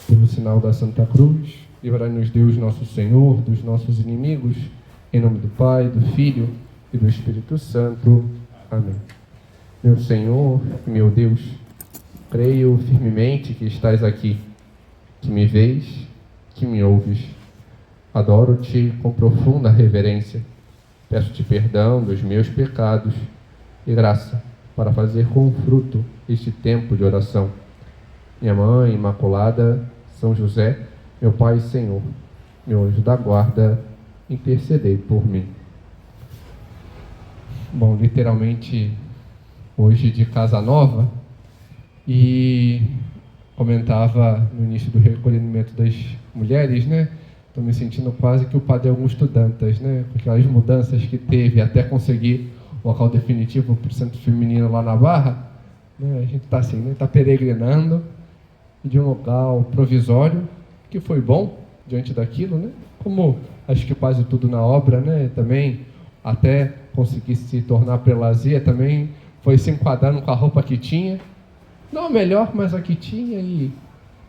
Pelo sinal da Santa Cruz, livrai-nos Deus nosso Senhor dos nossos inimigos, em nome do Pai, do Filho e do Espírito Santo. Amém. Meu Senhor e meu Deus, creio firmemente que estás aqui, que me vês, que me ouves. Adoro-te com profunda reverência. Peço-te perdão dos meus pecados e graça para fazer com fruto este tempo de oração. Minha Mãe Imaculada, São José, meu Pai e Senhor, meu anjo da guarda, intercedei por mim. Bom, literalmente, hoje de casa nova, e comentava no início do recolhimento das mulheres, né? Estou me sentindo quase que o padre Augusto Estudantas, né? Com aquelas mudanças que teve até conseguir o local definitivo para o centro feminino lá na Barra, né? A gente está assim, né? Está peregrinando de um local provisório, que foi bom diante daquilo, né? Como acho que quase tudo na obra, né? Também até conseguir se tornar prelazia, também foi se enquadrando com a roupa que tinha. Não a melhor, mas a que tinha, e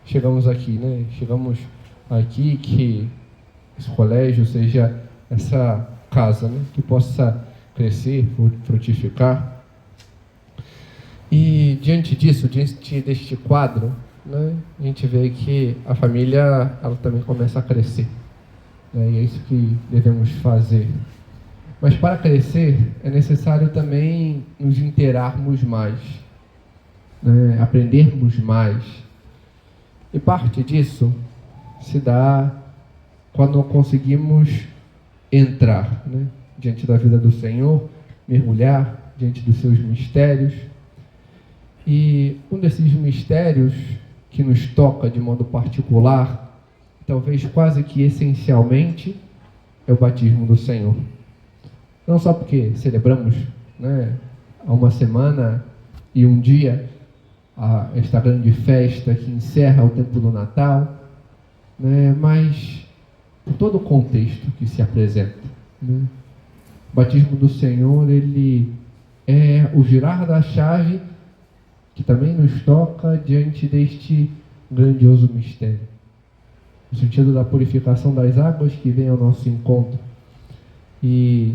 chegamos aqui, né? Chegamos aqui, que esse colégio seja essa casa, né? Que possa crescer, frutificar. E diante disso, diante deste quadro, né, a gente vê que a família, ela também começa a crescer, né? E é isso que devemos fazer. Mas para crescer é necessário também nos inteirarmos mais, né? Aprendermos mais. E parte disso se dá quando conseguimos entrar, né, diante da vida do Senhor, mergulhar diante dos seus mistérios. E um desses mistérios que nos toca de modo particular, talvez quase que essencialmente, é o batismo do Senhor. Não só porque celebramos, né, há uma semana e um dia esta grande festa que encerra o tempo do Natal, né, mas por todo o contexto que se apresenta, né? O batismo do Senhor, ele é o girar da chave que também nos toca diante deste grandioso mistério, no sentido da purificação das águas que vem ao nosso encontro e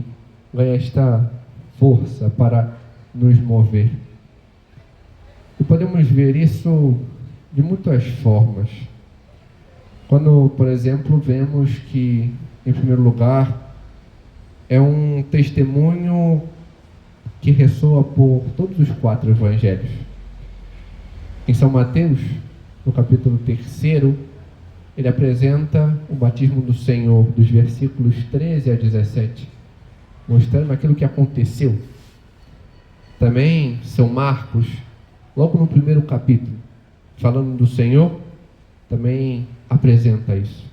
ganha esta força para nos mover. E podemos ver isso de muitas formas. Quando, por exemplo, vemos que, em primeiro lugar, é um testemunho que ressoa por todos os 4 evangelhos. Em São Mateus, no capítulo 3, ele apresenta o batismo do Senhor, dos versículos 13 a 17, mostrando aquilo que aconteceu. Também São Marcos, logo no primeiro capítulo, falando do Senhor, também apresenta isso,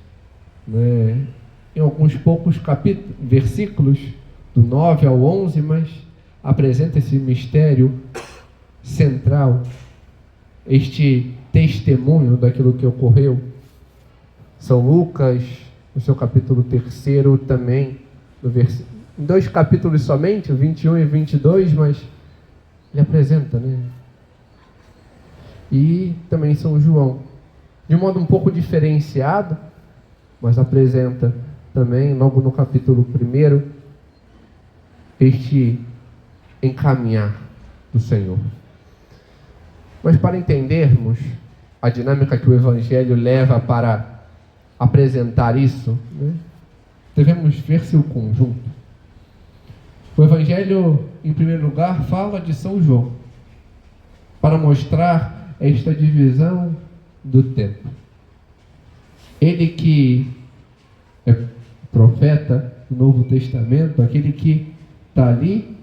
né? Em alguns poucos versículos, do 9 ao 11, mas apresenta esse mistério central, este testemunho daquilo que ocorreu. São Lucas, no seu capítulo 3, também, em 2 capítulos somente, 21 e 22, mas ele apresenta, né? E também São João, de um modo um pouco diferenciado, mas apresenta também, logo no capítulo 1, este encaminhar do Senhor. Mas para entendermos a dinâmica que o Evangelho leva para apresentar isso, né, devemos ver seu conjunto. O Evangelho, em primeiro lugar, fala de São João, para mostrar esta divisão do tempo. Ele que é profeta do Novo Testamento, aquele que está ali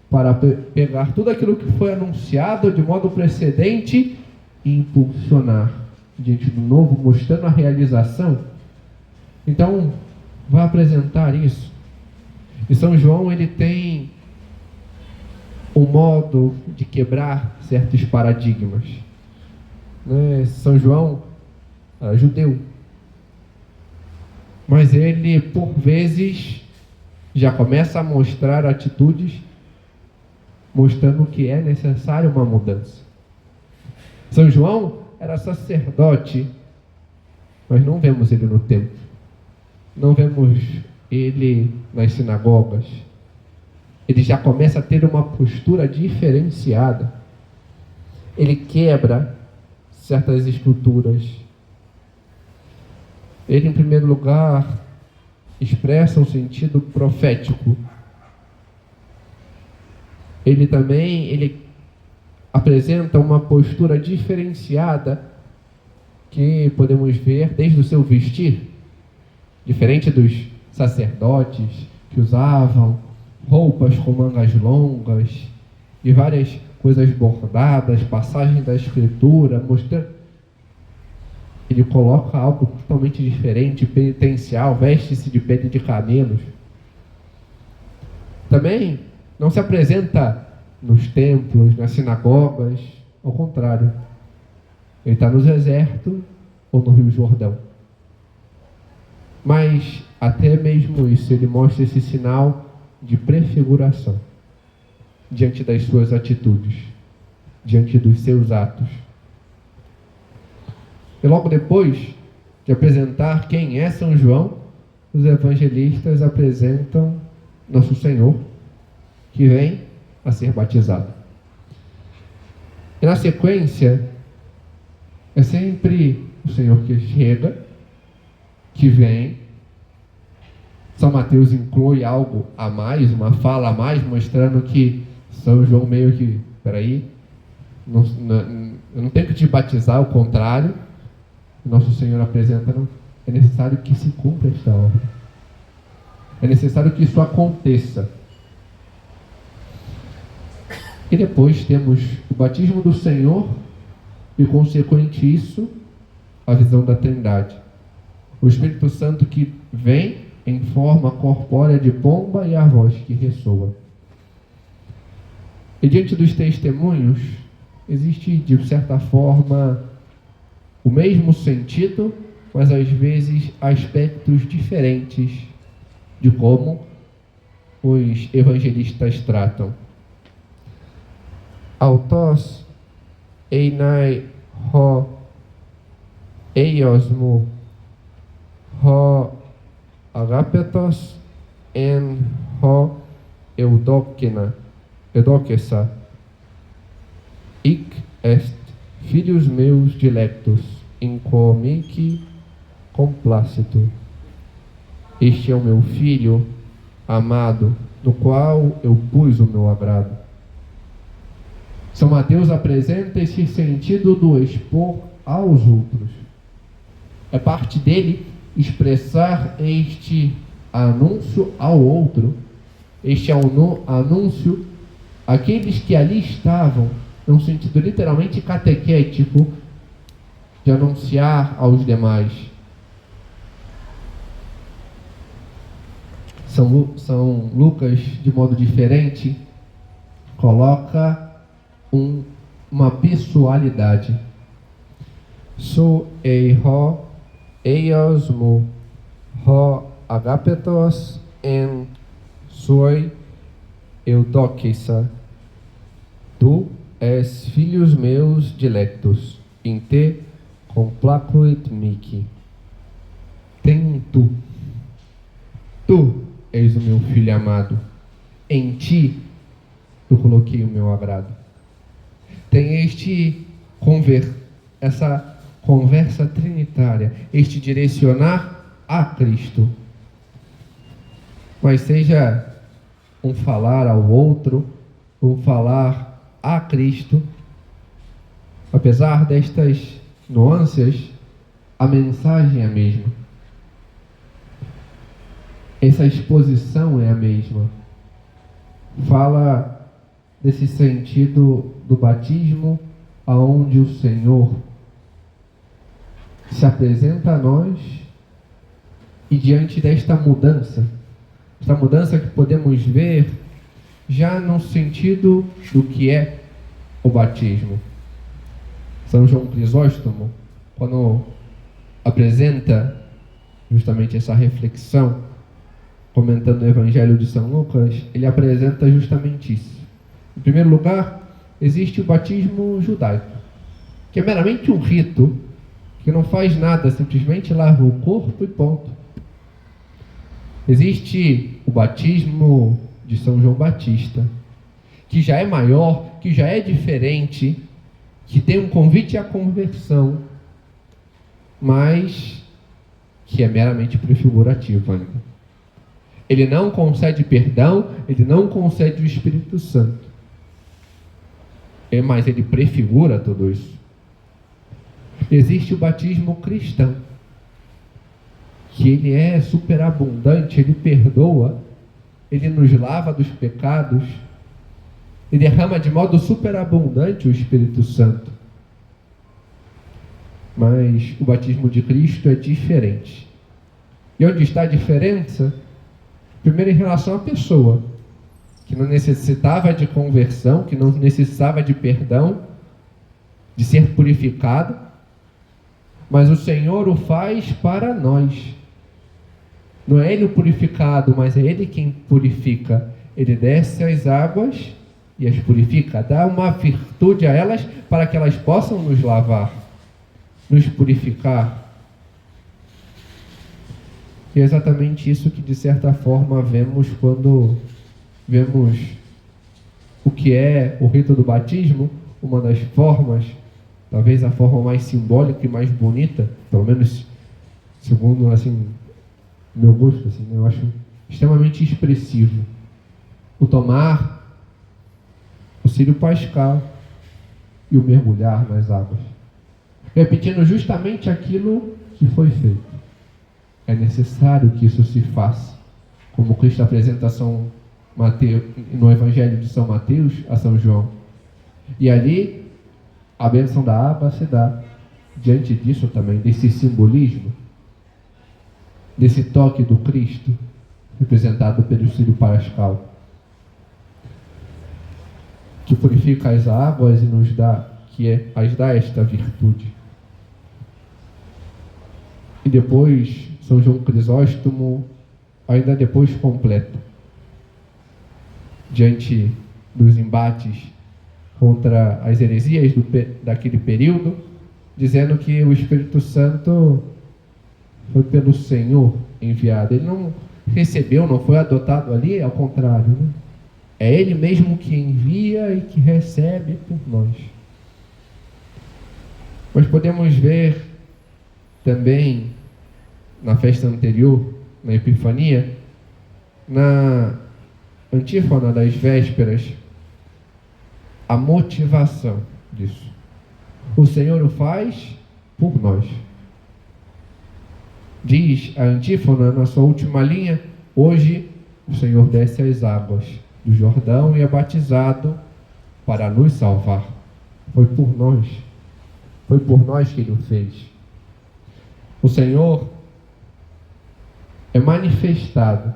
para pegar tudo aquilo que foi anunciado de modo precedente e impulsionar diante do novo, mostrando a realização. Então, vai apresentar isso. E São João, ele tem um modo de quebrar certos paradigmas, né? São João era judeu, mas ele, por vezes, já começa a mostrar atitudes mostrando que é necessária uma mudança. São João era sacerdote Mas não vemos ele no templo. Não vemos ele nas sinagogas. Ele já começa a ter uma postura diferenciada. Ele quebra certas estruturas. Ele, em primeiro lugar, expressa um sentido profético. Ele apresenta uma postura diferenciada que podemos ver desde o seu vestir, diferente dos sacerdotes que usavam roupas com mangas longas e várias coisas bordadas, passagens da escritura, mostrando. Ele coloca algo totalmente diferente, penitencial, veste-se de pele de camelos. Também não se apresenta nos templos, nas sinagogas, ao contrário. Ele está no deserto ou no Rio Jordão. Mas até mesmo isso, ele mostra esse sinal de prefiguração diante das suas atitudes, diante dos seus atos. E logo depois de apresentar quem é São João, os evangelistas apresentam Nosso Senhor, que vem a ser batizado. E na sequência, é sempre o Senhor que chega, que vem. São Mateus inclui algo a mais, uma fala a mais, mostrando que São João meio que, peraí, eu não tenho que te batizar, ao contrário. Nosso Senhor apresenta, não, é necessário que se cumpra esta ordem. É necessário que isso aconteça. E depois temos o batismo do Senhor e, consequente isso, a visão da Trindade. O Espírito Santo que vem em forma corpórea de pomba e a voz que ressoa. E diante dos testemunhos, existe, de certa forma, o mesmo sentido, mas às vezes aspectos diferentes de como os evangelistas tratam. Autos einai ho eiosmo ho agapetos en ho eudokesa ic est filhos meus dilectos in comici complacito. Este é o meu filho amado, no qual eu pus o meu agrado. São Mateus apresenta esse sentido do expor aos outros. É parte dele expressar este anúncio ao outro, este anúncio àqueles que ali estavam, num sentido literalmente catequético, de anunciar aos demais. São Lucas, de modo diferente, coloca uma pessoalidade. So ho eiosmo ho agapetos en soi eudokesa. Tu és filhos meus dilectos, in te complacuit mihi. Tem tu. Tu és o meu filho amado. Em ti eu coloquei o meu agrado. Tem essa conversa trinitária, este direcionar a Cristo. Mas seja um falar ao outro, um falar a Cristo, apesar destas nuances, a mensagem é a mesma. Essa exposição é a mesma. Fala desse sentido do batismo, aonde o Senhor se apresenta a nós e diante desta mudança, esta mudança que podemos ver já no sentido do que é o batismo. São João Crisóstomo, quando apresenta justamente essa reflexão, comentando o Evangelho de São Lucas, ele apresenta justamente isso. Em primeiro lugar, existe o batismo judaico, que é meramente um rito que não faz nada, simplesmente lava o corpo e ponto. Existe o batismo de São João Batista, que já é maior, que já é diferente, que tem um convite à conversão, mas que é meramente prefigurativo ainda. Ele não concede perdão, ele não concede o Espírito Santo. Mas ele prefigura tudo isso. Existe o batismo cristão, que ele é superabundante, ele perdoa, ele nos lava dos pecados, ele derrama de modo superabundante o Espírito Santo. Mas o batismo de Cristo é diferente. E onde está a diferença? Primeiro, em relação à pessoa, que não necessitava de conversão, que não necessitava de perdão, de ser purificado, mas o Senhor o faz para nós. Não é Ele o purificado, mas é Ele quem purifica. Ele desce as águas e as purifica, dá uma virtude a elas para que elas possam nos lavar, nos purificar. E é exatamente isso que, de certa forma, vemos quando vemos o que é o rito do batismo, uma das formas, talvez a forma mais simbólica e mais bonita, pelo menos segundo, assim, meu gosto, assim, eu acho extremamente expressivo. O tomar o círio pascal e o mergulhar nas águas, repetindo justamente aquilo que foi feito. É necessário que isso se faça, como Cristo apresenta São Mateus, no Evangelho de São Mateus a São João. E ali a bênção da água se dá. Diante disso também, desse simbolismo, desse toque do Cristo, representado pelo círio pascal, que purifica as águas e nos dá, as dá esta virtude. E depois, São João Crisóstomo, ainda depois completa, diante dos embates contra as heresias daquele período, dizendo que o Espírito Santo foi pelo Senhor enviado. Ele não recebeu, não foi adotado ali, ao contrário, né? É Ele mesmo que envia e que recebe por nós. Mas podemos ver também na festa anterior, na Epifania, na antífona das vésperas, a motivação disso. O Senhor o faz por nós. Diz a antífona na sua última linha: hoje o Senhor desce as águas do Jordão e é batizado para nos salvar. Foi por nós. Foi por nós que Ele o fez. O Senhor é manifestado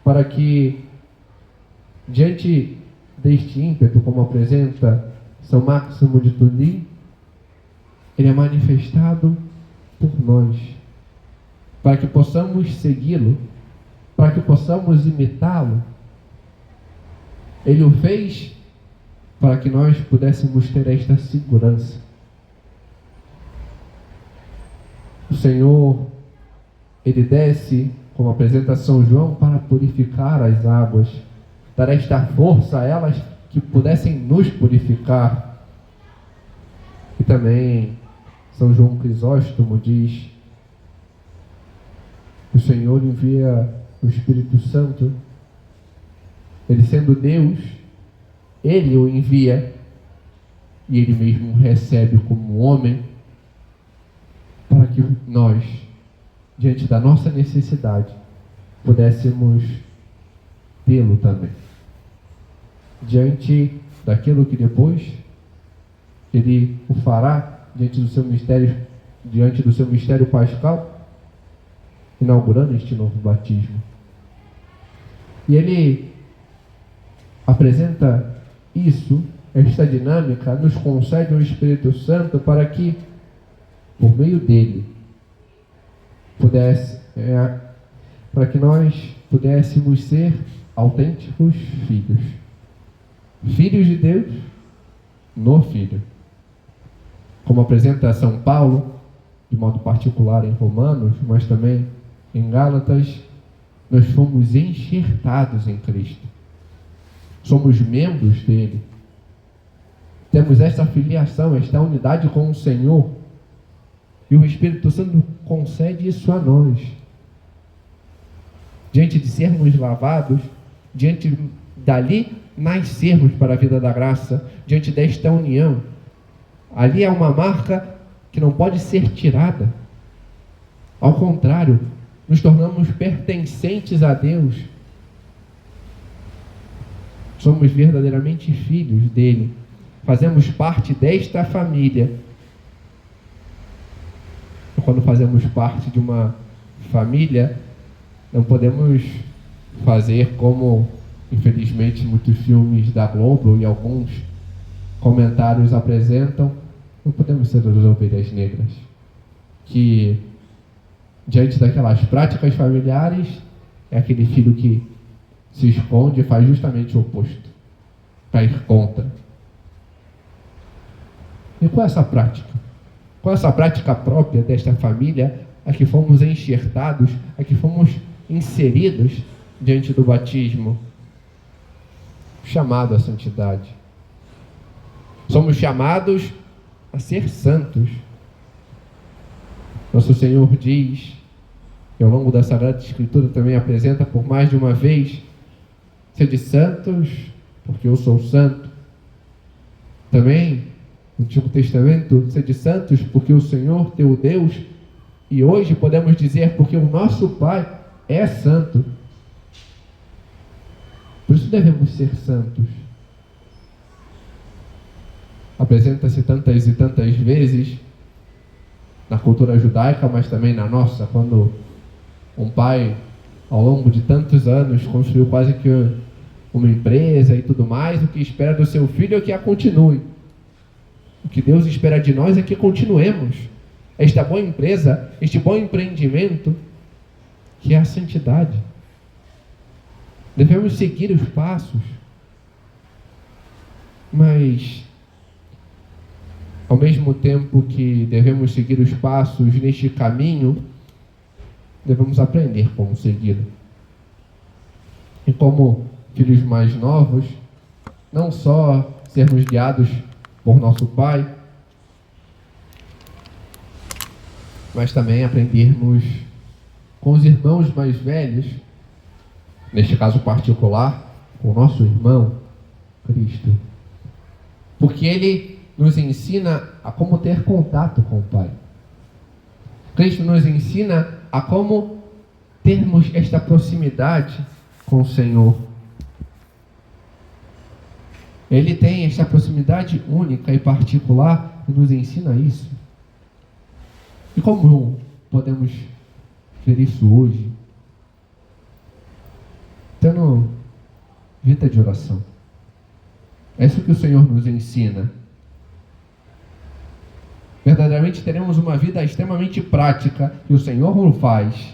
para que, diante deste ímpeto, como apresenta São Máximo de Turim, Ele é manifestado por nós, para que possamos segui-lo, para que possamos imitá-lo. Ele o fez para que nós pudéssemos ter esta segurança. O Senhor, Ele desce, como apresenta São João, para purificar as águas, dar esta força a elas que pudessem nos purificar. E também São João Crisóstomo diz: o Senhor envia o Espírito Santo, Ele sendo Deus, Ele o envia e Ele mesmo recebe como homem, para que nós, diante da nossa necessidade, pudéssemos tê-lo também. Diante daquilo que depois Ele o fará, diante do seu mistério pascal, inaugurando este novo batismo. E Ele apresenta isso, esta dinâmica, nos concede o Espírito Santo para que, por meio dele, para que nós pudéssemos ser autênticos filhos. Filhos de Deus no Filho. Como apresenta São Paulo, de modo particular em Romanos, mas também em Gálatas, nós fomos enxertados em Cristo. Somos membros dele. Temos esta filiação, esta unidade com o Senhor. E o Espírito Santo concede isso a nós. Diante de sermos lavados, diante dali nascermos para a vida da graça, diante desta união. Ali é uma marca que não pode ser tirada. Ao contrário, nos tornamos pertencentes a Deus. Somos verdadeiramente filhos dele. Fazemos parte desta família. E quando fazemos parte de uma família, não podemos fazer como, infelizmente, muitos filmes da Globo e alguns comentários apresentam. Não podemos ser as ovelhas negras, que diante daquelas práticas familiares é aquele filho que se esconde e faz justamente o oposto, para ir contra. E qual é essa prática? Qual é essa prática própria desta família a que fomos enxertados, a que fomos inseridos diante do batismo? Chamado à santidade. Somos chamados a ser santos. Nosso Senhor diz, e ao longo da Sagrada Escritura também apresenta por mais de uma vez: sede santos, porque eu sou santo. Também, no Antigo Testamento, sede santos, porque o Senhor teu Deus, e hoje podemos dizer, porque o nosso Pai é santo. Por isso devemos ser santos. Apresenta-se tantas e tantas vezes na cultura judaica, mas também na nossa, quando um pai, ao longo de tantos anos, construiu quase que uma empresa e tudo mais, o que espera do seu filho é que a continue. O que Deus espera de nós é que continuemos esta boa empresa, este bom empreendimento, que é a santidade. Devemos seguir os passos, mas ao mesmo tempo que devemos seguir os passos neste caminho, devemos aprender como segui-lo. E como filhos mais novos, não só sermos guiados por nosso Pai, mas também aprendermos com os irmãos mais velhos, neste caso particular, com o nosso irmão Cristo. Porque ele nos ensina a como ter contato com o Pai. Cristo nos ensina a como termos esta proximidade com o Senhor. Ele tem esta proximidade única e particular e nos ensina isso. E como podemos ver isso hoje? Tendo vida de oração. É isso que o Senhor nos ensina. Verdadeiramente teremos uma vida extremamente prática que o Senhor o faz.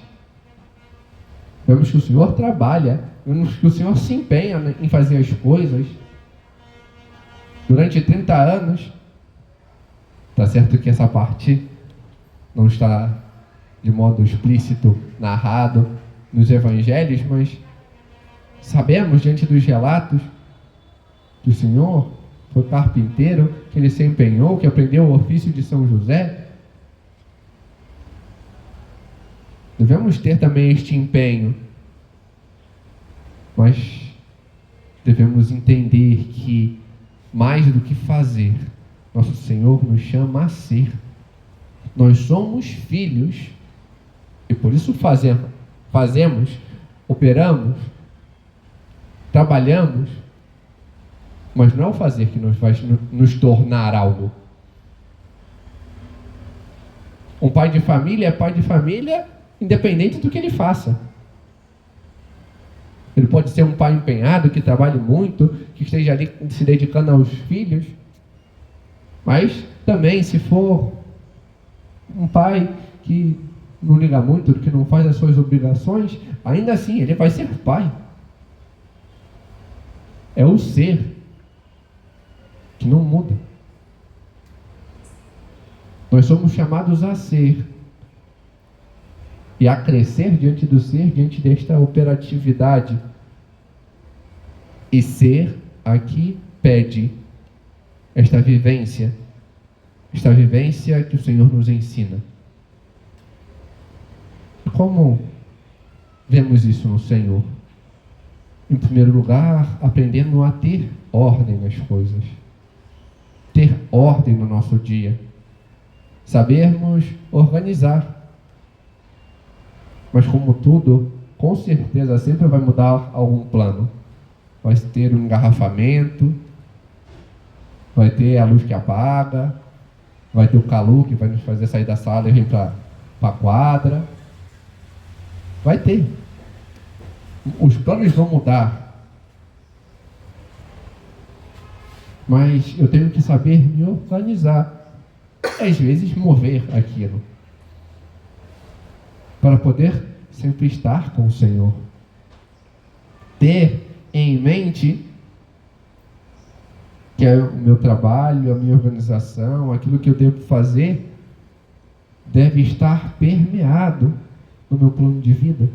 Vemos que o Senhor trabalha, vemos que o Senhor se empenha em fazer as coisas. Durante 30 anos, está certo que essa parte não está de modo explícito narrado nos evangelhos, mas sabemos diante dos relatos que o Senhor foi carpinteiro, que ele se empenhou, que aprendeu o ofício de São José. Devemos ter também este empenho, mas devemos entender que mais do que fazer, nosso Senhor nos chama a ser. Nós somos filhos e por isso fazemos, operamos, trabalhamos, mas não é o fazer que nos faz nos tornar algo. Um pai de família é pai de família independente do que ele faça. Ele pode ser um pai empenhado, que trabalhe muito, que esteja ali se dedicando aos filhos, mas também, se for um pai que não liga muito, que não faz as suas obrigações, ainda assim ele vai ser pai. É o ser que não muda. Nós somos chamados a ser e a crescer diante do ser, diante desta operatividade. E ser aqui pede esta vivência que o Senhor nos ensina. Como vemos isso no Senhor? Em primeiro lugar, aprendendo a ter ordem nas coisas, ter ordem no nosso dia, sabermos organizar. Mas como tudo, com certeza sempre vai mudar algum plano. Vai ter um engarrafamento, vai ter a luz que apaga, vai ter o calor que vai nos fazer sair da sala e vir para a quadra. Vai ter. Os planos vão mudar. Mas eu tenho que saber me organizar. Às vezes mover aquilo. Para poder sempre estar com o Senhor. Ter em mente que é o meu trabalho, a minha organização, aquilo que eu devo fazer, deve estar permeado no meu plano de vida.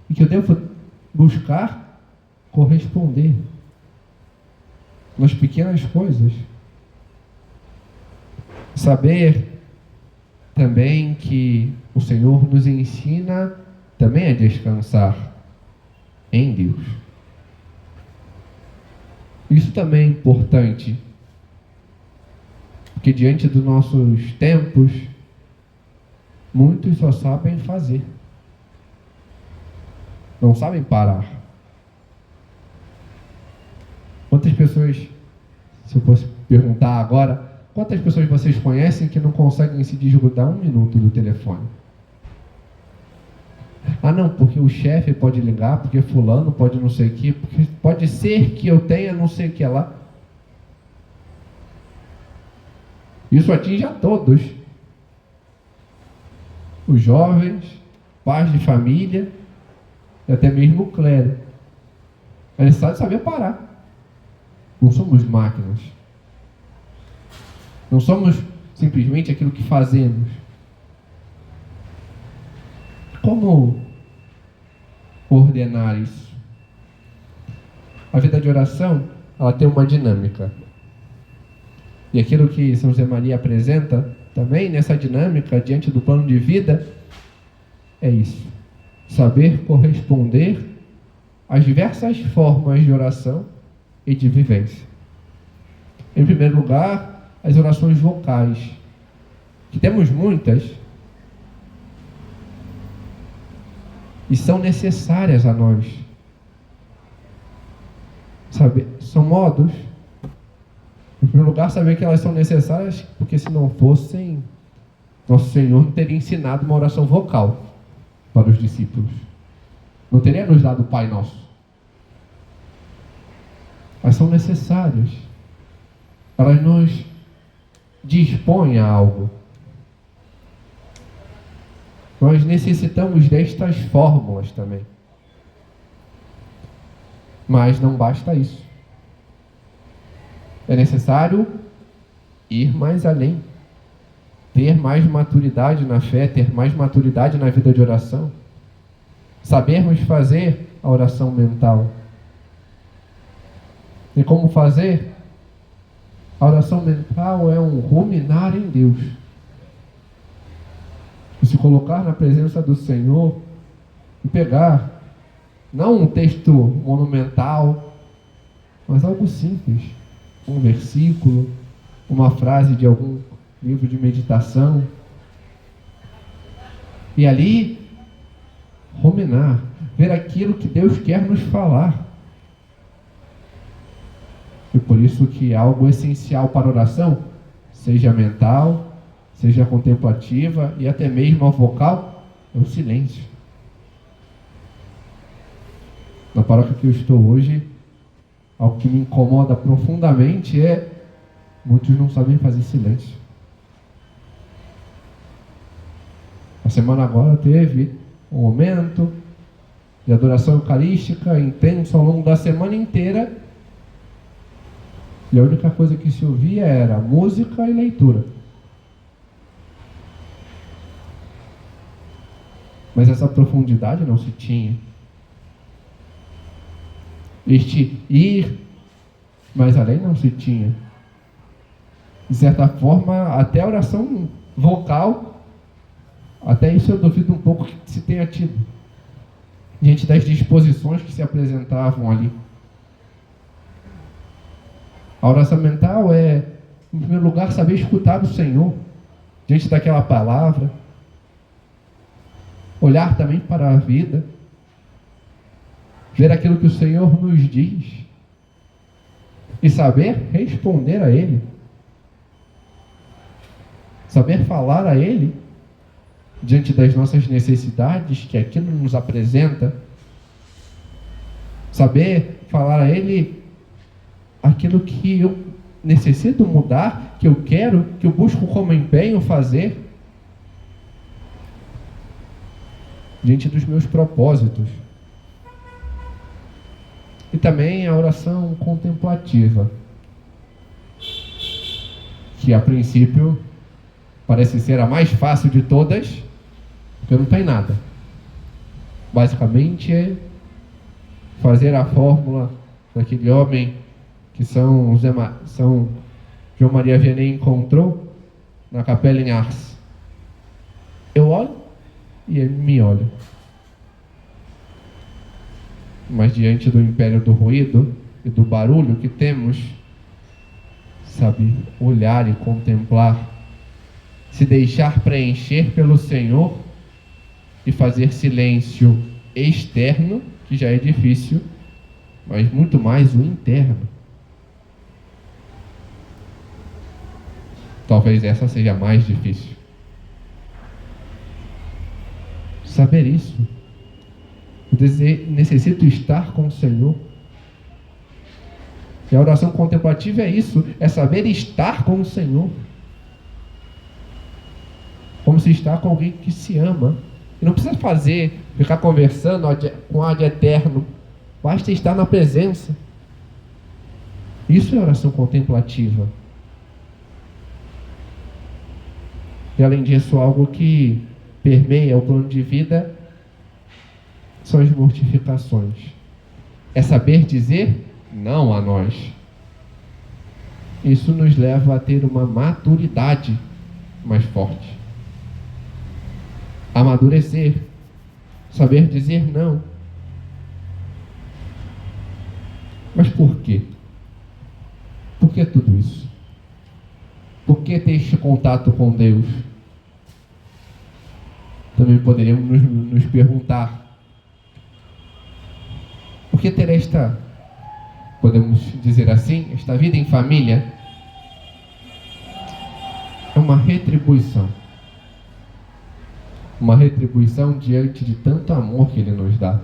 E que eu devo buscar corresponder nas pequenas coisas. Saber também que o Senhor nos ensina também a descansar em Deus. Isso também é importante, porque diante dos nossos tempos, muitos só sabem fazer, não sabem parar. Quantas pessoas, se eu fosse perguntar agora, quantas pessoas vocês conhecem que não conseguem se desgrudar 1 minuto do telefone? Ah não, porque o chefe pode ligar, porque fulano pode não sei o que, porque pode ser que eu tenha não sei o que lá. Isso atinge a todos. Os jovens, pais de família, e até mesmo o clero. É necessário saber parar. Não somos máquinas. Não somos simplesmente aquilo que fazemos. Como ordenar isso? A vida de oração, ela tem uma dinâmica. E aquilo que São José Maria apresenta também nessa dinâmica, diante do plano de vida, é isso. Saber corresponder às diversas formas de oração e de vivência. Em primeiro lugar, as orações vocais, que temos muitas, e são necessárias a nós. Saber, são modos. Em primeiro lugar, saber que elas são necessárias, porque se não fossem, nosso Senhor não teria ensinado uma oração vocal para os discípulos. Não teria nos dado o Pai Nosso. Elas são necessárias. Elas nos dispõem a algo. Nós necessitamos destas fórmulas também. Mas não basta isso. É necessário ir mais além. Ter mais maturidade na fé, ter mais maturidade na vida de oração. Sabermos fazer a oração mental. E como fazer? A oração mental é um ruminar em Deus. E se colocar na presença do Senhor e pegar, não um texto monumental, mas algo simples. Um versículo, uma frase de algum livro de meditação. E ali, ruminar, ver aquilo que Deus quer nos falar. E por isso que algo essencial para a oração, seja mental, seja contemplativa e até mesmo a vocal, é o silêncio. Na paróquia que eu estou hoje, algo que me incomoda profundamente é muitos não sabem fazer silêncio. A semana agora teve um momento de adoração eucarística intenso ao longo da semana inteira, e a única coisa que se ouvia era música e leitura. Mas essa profundidade não se tinha. Este ir mais além não se tinha. De certa forma, até a oração vocal, até isso eu duvido um pouco que se tenha tido, diante das disposições que se apresentavam ali. A oração mental é, em primeiro lugar, saber escutar o Senhor diante daquela palavra, olhar também para a vida, ver aquilo que o Senhor nos diz e saber responder a Ele, saber falar a Ele diante das nossas necessidades que aquilo nos apresenta, saber falar a Ele aquilo que eu necessito mudar, que eu quero, que eu busco como empenho fazer, diante dos meus propósitos. E também a oração contemplativa, que a princípio parece ser a mais fácil de todas, porque não tem nada. Basicamente é fazer a fórmula daquele homem que São João Maria Vianney encontrou na capela em Ars. Eu olho e ele me olha. Mas diante do império do ruído e do barulho que temos, sabe, olhar e contemplar, se deixar preencher pelo Senhor e fazer silêncio externo, que já é difícil, mas muito mais o interno. Talvez essa seja mais difícil. Saber isso. Eu necessito estar com o Senhor. E a oração contemplativa é isso, é saber estar com o Senhor. Como se está com alguém que se ama. E não precisa ficar conversando com ad eterno. Basta estar na presença. Isso é oração contemplativa. E além disso, algo que permeia o plano de vida são as mortificações. É saber dizer não a nós. Isso nos leva a ter uma maturidade mais forte. Amadurecer. Saber dizer não. Mas por quê? Por que tudo isso? Por que ter este contato com Deus? Também poderíamos nos perguntar. Por que ter esta, podemos dizer assim, esta vida em família? É uma retribuição. Uma retribuição diante de tanto amor que Ele nos dá.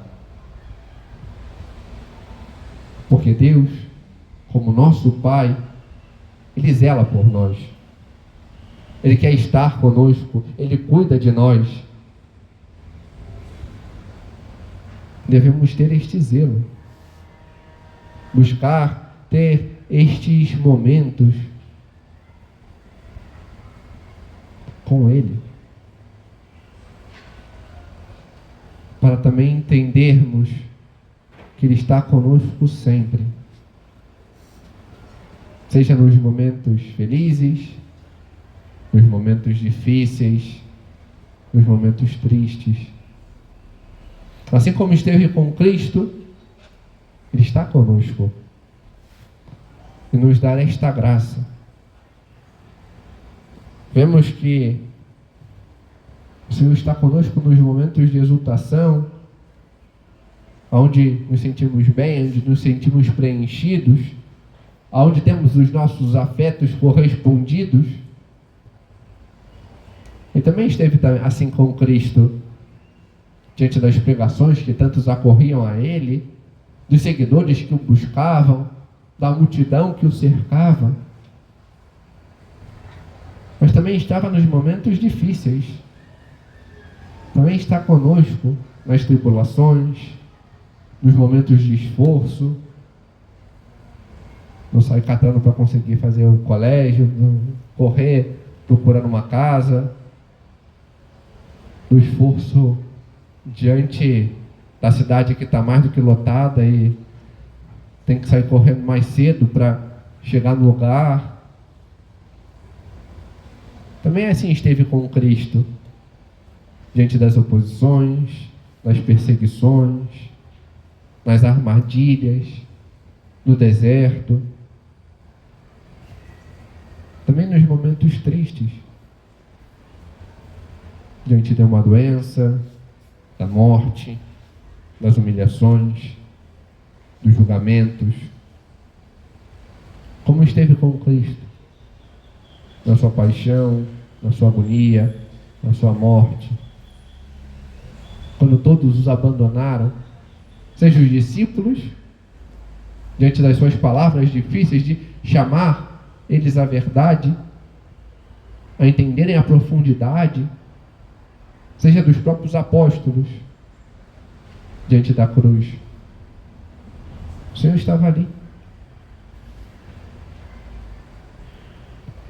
Porque Deus, como nosso Pai, Ele zela por nós. Ele quer estar conosco. Ele cuida de nós. Devemos ter este zelo. Buscar ter estes momentos com Ele. Para também entendermos que Ele está conosco sempre. Seja nos momentos felizes, nos momentos difíceis, nos momentos tristes. Assim como esteve com Cristo, Ele está conosco. E nos dá esta graça. Vemos que o Senhor está conosco nos momentos de exultação, onde nos sentimos bem, onde nos sentimos preenchidos, onde temos os nossos afetos correspondidos. E também esteve assim com Cristo, diante das pregações que tantos acorriam a Ele, dos seguidores que o buscavam, da multidão que o cercava. Mas também estava nos momentos difíceis. Também está conosco nas tribulações, nos momentos de esforço. Não sair catando para conseguir fazer o colégio, correr procurando uma casa, do esforço diante da cidade que está mais do que lotada e tem que sair correndo mais cedo para chegar no lugar. Também assim esteve com Cristo, diante das oposições, das perseguições, nas armadilhas, no deserto. Também nos momentos tristes, diante de uma doença, da morte, das humilhações, dos julgamentos. Como esteve com Cristo, na sua paixão, na sua agonia, na sua morte. Quando todos os abandonaram, seja os discípulos, diante das suas palavras difíceis de chamar eles à verdade, a entenderem a profundidade, seja dos próprios apóstolos, diante da cruz. O Senhor estava ali.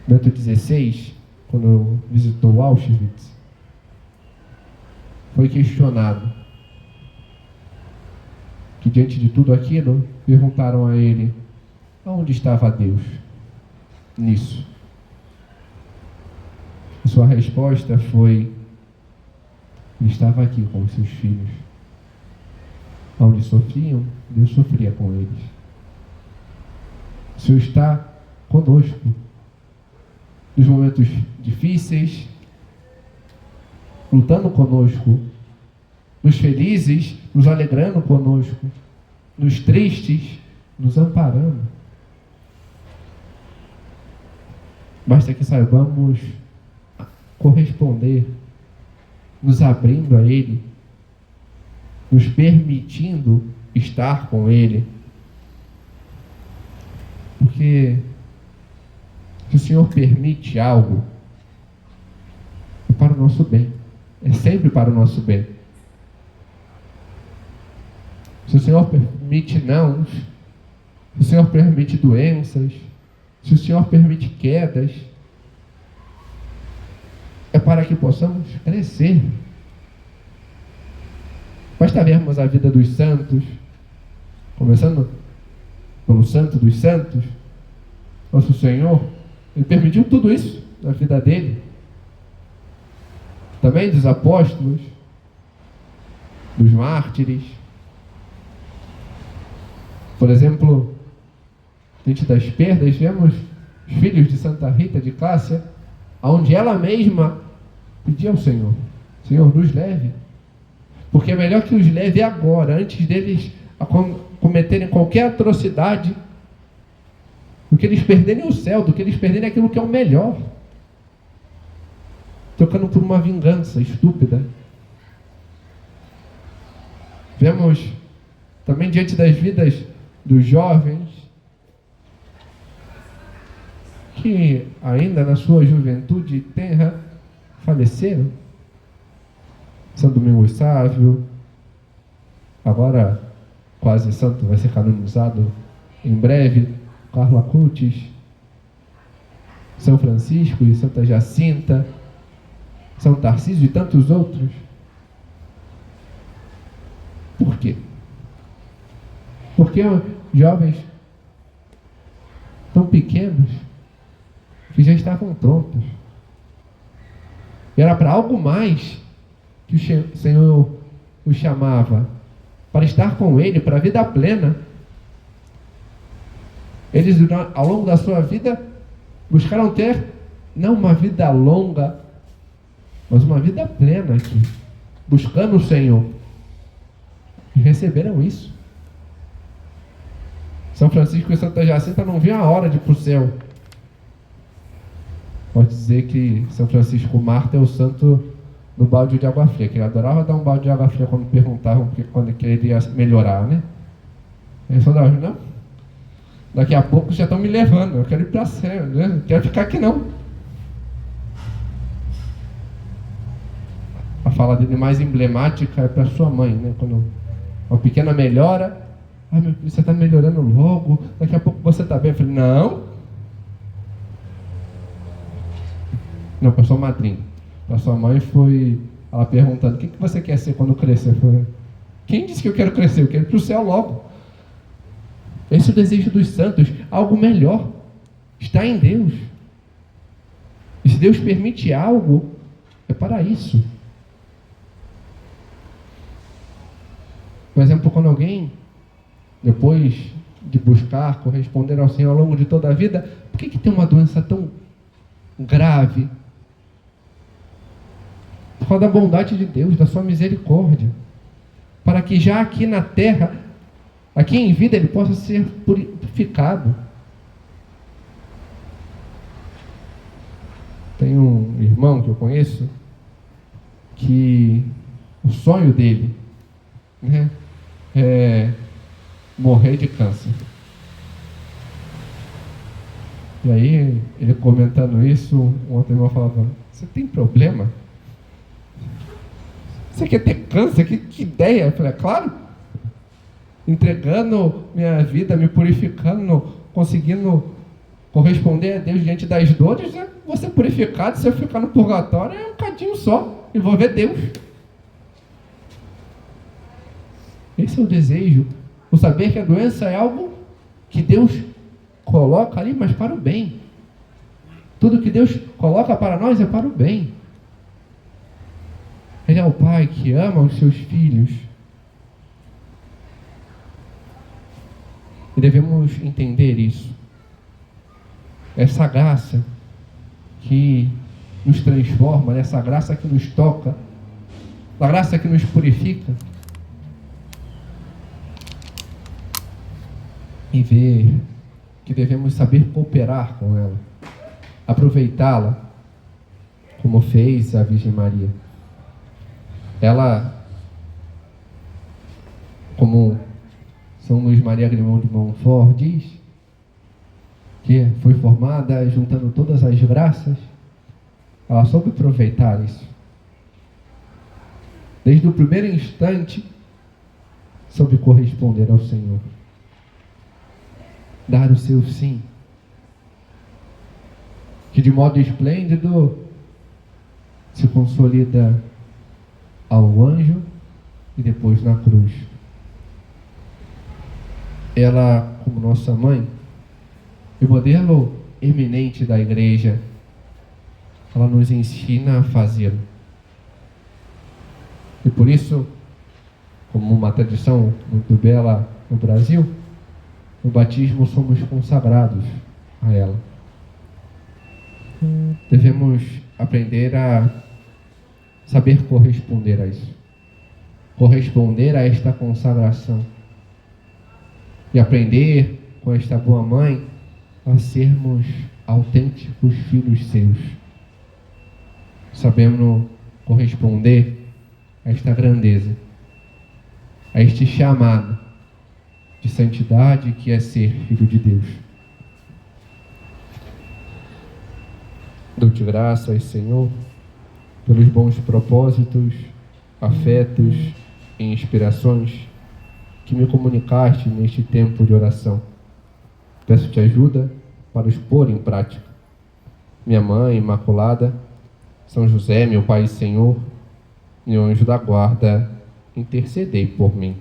Bento XVI, quando visitou Auschwitz, foi questionado. Que diante de tudo aquilo, perguntaram a ele: aonde estava Deus nisso? E sua resposta foi: ele estava aqui com os seus filhos. Onde sofriam, Deus sofria com eles. O Senhor está conosco nos momentos difíceis, lutando conosco, nos felizes, nos alegrando conosco, nos tristes, nos amparando. Basta que saibamos corresponder, nos abrindo a Ele, nos permitindo estar com Ele. Porque se o Senhor permite algo, é para o nosso bem. É sempre para o nosso bem. Se o Senhor permite não, se o Senhor permite doenças, se o Senhor permite quedas, é para que possamos crescer. Basta vermos a vida dos santos, começando pelo Santo dos Santos, nosso Senhor. Ele permitiu tudo isso na vida dele. Também dos apóstolos, dos mártires. Por exemplo, diante das perdas, vemos os filhos de Santa Rita de Cássia, onde ela mesma pedia ao Senhor: Senhor, nos leve. Porque é melhor que os leve agora, antes deles cometerem qualquer atrocidade, do que eles perderem o céu, do que eles perderem aquilo que é o melhor, trocando por uma vingança estúpida. Vemos também diante das vidas dos jovens, que ainda na sua juventude tenra faleceram. São Domingos Sávio, agora quase santo, vai ser canonizado em breve, Carlo Acutis, São Francisco e Santa Jacinta, São Tarcísio e tantos outros. Por quê? Porque jovens tão pequenos que já estavam prontos. E era para algo mais que o Senhor os chamava, para estar com Ele, para a vida plena. Eles, ao longo da sua vida, buscaram ter, não uma vida longa, mas uma vida plena aqui, buscando o Senhor. E receberam isso. São Francisco e Santa Jacinta não viam a hora de ir para o céu. Pode dizer que São Francisco Marta é o santo do balde de água fria, que ele adorava dar um balde de água fria quando perguntavam quando que ele ia melhorar, né? Ele falou: não, daqui a pouco já estão me levando, eu quero ir para o céu, né? Não quero ficar aqui não. A fala dele mais emblemática é para sua mãe, né? Quando uma pequena melhora: ai, meu filho, você está melhorando logo, daqui a pouco você está bem. Eu falei: não, para sua madrinha. Para sua mãe foi ela perguntando: o que você quer ser quando crescer? Eu falei: quem disse que eu quero crescer? Eu quero ir para o céu logo. Esse é o desejo dos santos, algo melhor. Está em Deus. E se Deus permite algo, é para isso. Por exemplo, quando alguém, depois de buscar corresponder ao Senhor ao longo de toda a vida, por que tem uma doença tão grave? Por causa da bondade de Deus, da sua misericórdia. Para que já aqui na terra, aqui em vida, ele possa ser purificado. Tem um irmão que eu conheço, que o sonho dele, é morrer de câncer. E aí, ele comentando isso, um outro irmão falava: você tem problema? Você quer ter câncer? Que ideia? Eu falei: claro. Entregando minha vida, me purificando, conseguindo corresponder a Deus diante das dores, né? Vou ser purificado. Se eu ficar no purgatório, é um cadinho só, e vou ver Deus. Esse é o desejo, o saber que a doença é algo que Deus coloca ali, mas para o bem. Tudo que Deus coloca para nós é para o bem. Ele é o Pai que ama os seus filhos. E devemos entender isso. Essa graça que nos transforma, essa graça que nos toca, a graça que nos purifica. E ver que devemos saber cooperar com ela, aproveitá-la, como fez a Virgem Maria. Ela, como São Luís Maria Grimond de Montfort diz, que foi formada juntando todas as graças, ela soube aproveitar isso. Desde o primeiro instante, soube corresponder ao Senhor. Dar o seu sim, que de modo esplêndido se consolida ao anjo e depois na cruz. Ela, como nossa mãe, e modelo eminente da igreja, ela nos ensina a fazê-lo. E por isso, como uma tradição muito bela no Brasil, no batismo somos consagrados a ela. Devemos aprender a saber corresponder a isso. Corresponder a esta consagração. E aprender com esta boa mãe a sermos autênticos filhos seus. Sabemos corresponder a esta grandeza, a este chamado de santidade que é ser filho de Deus. Dou-te graças, Senhor, pelos bons propósitos, afetos e inspirações que me comunicaste neste tempo de oração. Peço-te ajuda para os pôr em prática. Minha Mãe Imaculada, São José, meu Pai e Senhor, meu anjo da guarda, intercedei por mim.